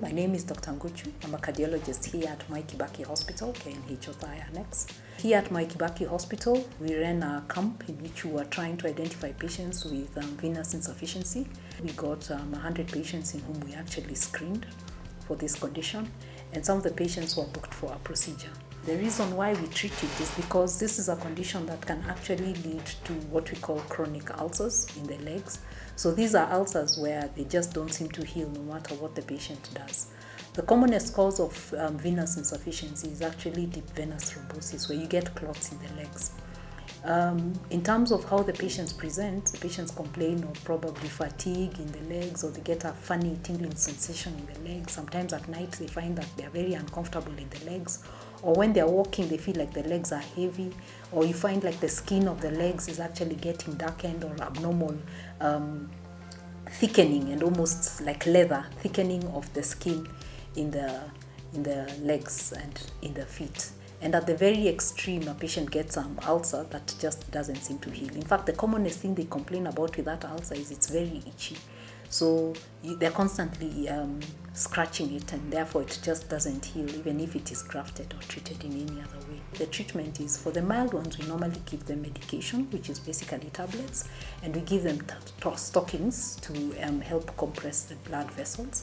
My name is Dr. Nguchu. I'm a cardiologist here at Moi Kibaki Hospital, KNH Othaya Annex. Here at Moi Kibaki Hospital, we ran a camp in which we were trying to identify patients with venous insufficiency. We got 100 patients in whom we actually screened for this condition, and some of the patients were booked for a procedure. The reason why we treat it is because this is a condition that can actually lead to what we call chronic ulcers in the legs. So these are ulcers where they just don't seem to heal no matter what the patient does. The commonest cause of venous insufficiency is actually deep venous thrombosis, where you get clots in the legs. In terms of how the patients present, the patients complain of probably fatigue in the legs, or they get a funny tingling sensation in the legs. Sometimes at night they find that they are very uncomfortable in the legs, or when they are walking they feel like the legs are heavy, or you find like the skin of the legs is actually getting darkened or abnormal thickening, and almost like leather thickening of the skin in the legs and in the feet. And at the very extreme, a patient gets an ulcer that just doesn't seem to heal. In fact, the commonest thing they complain about with that ulcer is it's very itchy. So they're constantly scratching it, and therefore it just doesn't heal, even if it is grafted or treated in any other way. The treatment is, for the mild ones, we normally give them medication, which is basically tablets, and we give them stockings to help compress the blood vessels.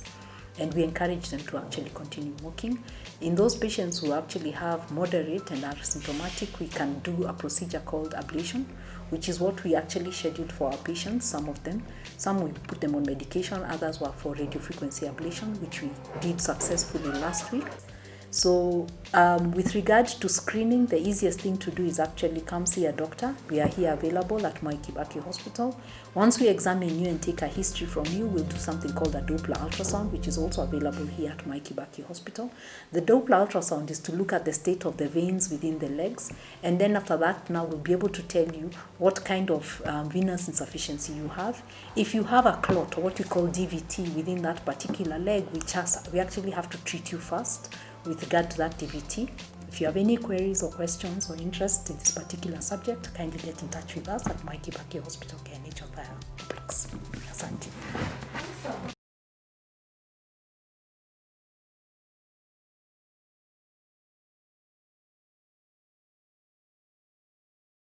And we encourage them to actually continue walking. In those patients who actually have moderate and are symptomatic, we can do a procedure called ablation, which is what we actually scheduled for our patients, some of them. Some we put them on medication, others were for radiofrequency ablation, which we did successfully last week. So with regard to screening, the easiest thing to do is actually come see a doctor. We are here available at Moi Kibaki Hospital. Once we examine you and take a history from you, we'll do something called a Doppler ultrasound, which is also available here at Moi Kibaki Hospital. The Doppler ultrasound is to look at the state of the veins within the legs, and then after that, now we'll be able to tell you what kind of venous insufficiency you have. If you have a clot, or what we call DVT, within that particular leg, we actually have to treat you first with regard to that DVT. If you have any queries or questions or interest in this particular subject, kindly get in touch with us at Moi Kibaki Hospital, KNH Othaya. Asante.